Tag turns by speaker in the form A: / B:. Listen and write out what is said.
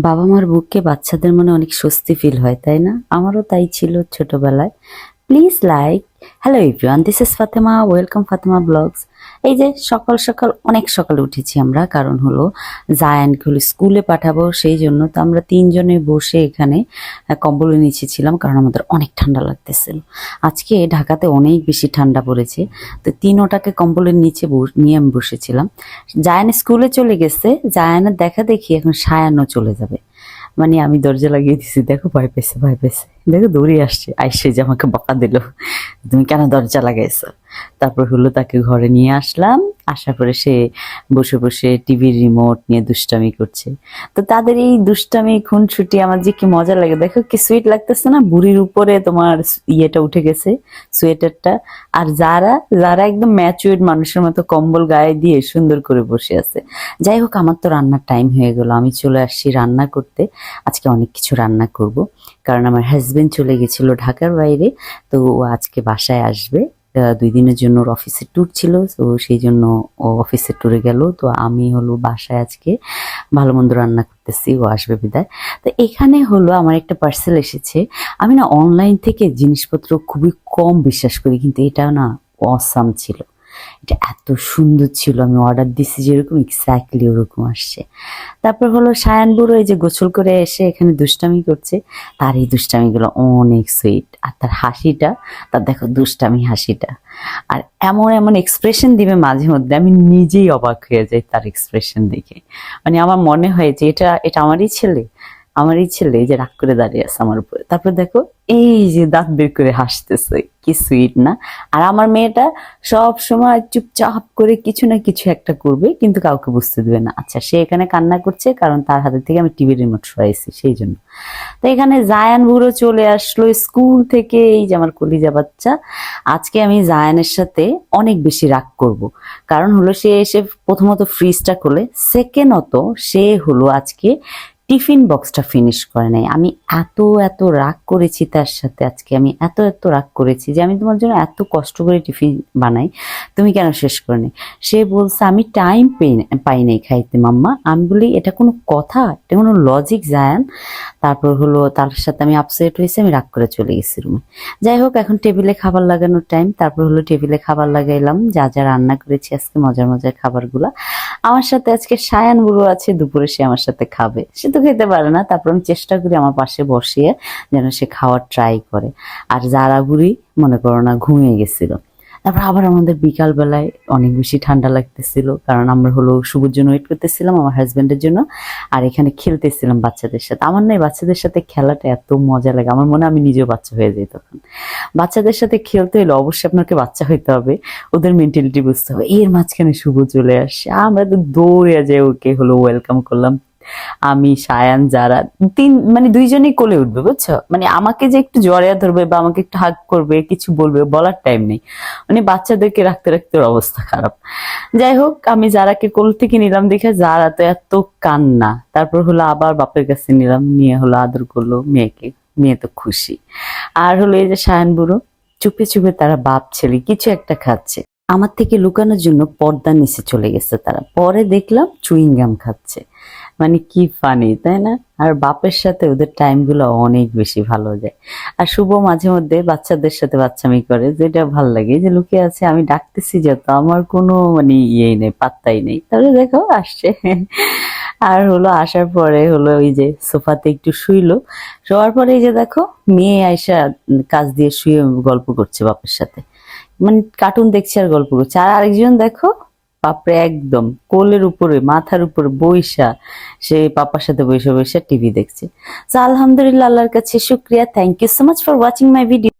A: বাবা মার বুকে বাচ্চাদের মনে অনেক স্বস্তি ফিল হয়, তাই না? আমারও তাই ছিল ছোটবেলায়। Please like. Hello everyone, this is Fatema, welcome Fatema vlogs. এই যে সকাল সকাল অনেক সকালে উঠেছি আমরা, কারণ হলো জায়ানকে হলো স্কুলে পাঠাবো, সেই জন্য তো আমরা তিনজনে বসে এখানে কম্বলের নিচে ছিলাম, কারণ আমাদের অনেক ঠান্ডা লাগতেছিল। আজকে ঢাকাতে অনেক বেশি ঠান্ডা পড়েছে, তো তিনোটাকে কম্বলের নিচে নিয়ে আমি বসেছিলাম। জায়ান স্কুলে চলে গেছে, জায়ানের দেখা দেখি এখন সায়ানও চলে যাবে। মানে আমি দরজা লাগিয়ে দিছি, দেখো ভয় পেয়েছে, ভয় পেয়েছে, দেখো দৌড়ে আসছে, আইসে যে আমাকে বকা দিল, তুমি কেন দরজা লাগাইছো। তারপর হলো তাকে ঘরে নিয়ে আসলাম, আসার পরে সে বসে বসে টিভির রিমোট নিয়ে দুষ্টামি করছে। তো তাদের এই দুষ্টামি খুনসুটি আমার যে কি মজা লাগে, দেখো কি সুইট লাগতেছে না। বুড়ির উপরে তোমার ইয়েটা উঠে গেছে, সোয়েটারটা। আর যারা যারা একদম ম্যাচুয়ার্ড মানুষের মতো কম্বল গায়ে দিয়ে সুন্দর করে বসে আছে। যাই হোক, আমার তো রান্নার টাইম হয়ে গেল, আমি চলে আসছি রান্না করতে। আজকে অনেক কিছু রান্না করব, কারণ আমার হাজবেন্ড চলে গেছিল ঢাকার বাইরে, তো ও আজকে বাসায় আসবে। 2 দিনের জন্য ওর অফিসের ট্যুর ছিল, তো সেই জন্য ও অফিসের ট্যুরে গেল। তো আমি হলো বাসায় আজকে ভালো মন্দ রান্না করতেছি, ও আসবে বিদায়। তো এখানে হলো আমার একটা পার্সেল এসেছে। আমি না অনলাইন থেকে জিনিসপত্র খুবই কম বিশ্বাস করি, কিন্তু এটা না অসাম ছিল। এটা এত সুন্দর ছিল, আমি অর্ডার দিছি যেরকম এক্স্যাক্টলি ওরকম আসছে। তারপর হলো সায়ান বুড়ো এই যে গোসল করে এসে এখানে দুষ্টামি করছে। তার এই দুষ্টামিগুলো অনেক সুইট, আর তার হাসিটা, তার দেখো দুষ্টামি হাসিটা। আর এমন এমন এক্সপ্রেশন দিবে মাঝে মধ্যে, আমি নিজেই অবাক হয়ে যাই তার এক্সপ্রেশন দেখে। মানে আমার মনে হয় যে এটা এটা আমারই ছেলে, আমারই ছেলে, এই যে রাগ করে দাঁড়িয়ে আছে আমার উপরে। তারপর দেখো এই যে দাঁত বের করে হাসতেছে, কি সুইট না। আর আমার মেয়েটা সব সময় চুপচাপ করে কিছু না কিছু একটা করবে, কিন্তু কাউকে বুঝতে দিবে না। আচ্ছা, সে এখানে কান্না করছে কারণ তার হাতে থেকে আমি টিভির রিমোট সরাইছি, সেই জন্য। তো এখানে জায়ান বুড়ো চলে আসলো স্কুল থেকে, এই যে আমার কলিজা বাচ্চা। আজকে আমি জায়ানের সাথে অনেক বেশি রাগ করব, কারণ হলো সে এসে প্রথমত ফ্রিজটা খোলে, সেকেন্ডত সে হলো আজকে টিফিন বক্সটা ফিনিশ করে নাই। আমি এত এত রাগ করেছি তার সাথে আজকে, আমি এত এত রাগ করেছি যে আমি তোমার জন্য এত কষ্ট করে টিফিন বানাই, তুমি কেন শেষ করে নি। সে বলছে আমি টাইম পাই নাই খাইতে মাম্মা। আমি বলি এটা কোনো কথা, এটা কোনো লজিক জায়ান। তারপর হলো তার সাথে আমি আপসেট হয়েছি, আমি রাগ করে চলে গেছি রুমে। যাই হোক, এখন টেবিলে খাবার লাগানোর টাইম। তারপর হলো টেবিলে খাবার লাগাইলাম, যা যা রান্না করেছি আজকে মজার মজার খাবারগুলা। আমার সাথে আজকে সায়ান বুড়ো আছে, দুপুরে সে আমার সাথে খাবে। সে তো খেতে পারে না, তারপর আমি চেষ্টা করি আমার পাশে বসিয়ে যেন সে খাওয়ার ট্রাই করে। আর যারা বুড়ি মনে করো না ঘুমিয়ে গেছিল। তারপর আবার আমাদের বিকাল বেলায় অনেক বেশি ঠান্ডা লাগতেছিল, কারণ আমরা হলো শুভর জন্য ওয়েট করতেছিলাম, আমার হাজবেন্ডের জন্য। আর এখানে খেলতেছিলাম বাচ্চাদের সাথে। আমার না বাচ্চাদের সাথে খেলাটা এত মজা লাগে, আমার মনে হয় আমি নিজেও বাচ্চা হয়ে যাই তখন। বাচ্চাদের সাথে খেলতে হলে অবশ্যই আপনাকে বাচ্চা হইতে হবে, ওদের মেন্টালিটি বুঝতে হবে। এর মাঝখানে শুভ চলে আসে, আমরা তো দৌড়ে যাই, ওকে হলো ওয়েলকাম করলাম। আমি সায়ান যারা মানে দুইজনেই কোলে উঠবে, বুঝছো? মানে আমাকে যে একটু জড়িয়ে ধরবে বা আমাকে একটু হাগ করবে, কিছু বলবে, বলার টাইম নেই। মানে বাচ্চাদেরকে রাখতে রাখতে ওর অবস্থা খারাপ। যাই হোক, আমি যারাকে কোল থেকে নিলাম দেখে যারা তো এত কান্না। তারপর হলো আবার বাপের কাছে নিলাম, নিয়ে হলো আদর করলো মেয়েকে। মেয়ে তো খুশি। আর হলো এই যে সায়ান বুড়ো, চুপে চুপে তারা বাপ ছেলে কিছু একটা খাচ্ছে। আমার থেকে লুকানোর জন্য পর্দার নিচে চলে গেছে তারা, পরে দেখলাম চুইংগাম খাচ্ছে। মানে কি ফানি, তাই না? আর বাপের সাথে ওদের টাইম গুলো অনেক বেশি ভালো যায়। আর শুভ মাঝে মধ্যে বাচ্চাদের সাথে বাচ্চামি করে, যেটা ভাল লাগে। যে লুকিয়ে আছে, আমি ডাকতেছি যত, আমার কোনো মানে ইয়েই নেই, পাত্তাই নেই। তাহলে দেখো আসছে। আর হলো আসার পরে হলো ওই যে সোফাতে একটু শুইলো, শোয়ার পরে এই যে দেখো মেয়ে আয়সা কাজ দিয়ে শুয়ে গল্প করছে বাপের সাথে। মানে কার্টুন দেখছে আর গল্প করছে। আর আরেকজন দেখো বাপরে একদম কোলের উপরে মাথার উপরে বইসা সে পাপার সাথে বসে বসে টিভি দেখছে। তো আলহামদুলিল্লাহ, আল্লাহর কাছে শুক্রিয়া। Thank you so much for watching my video.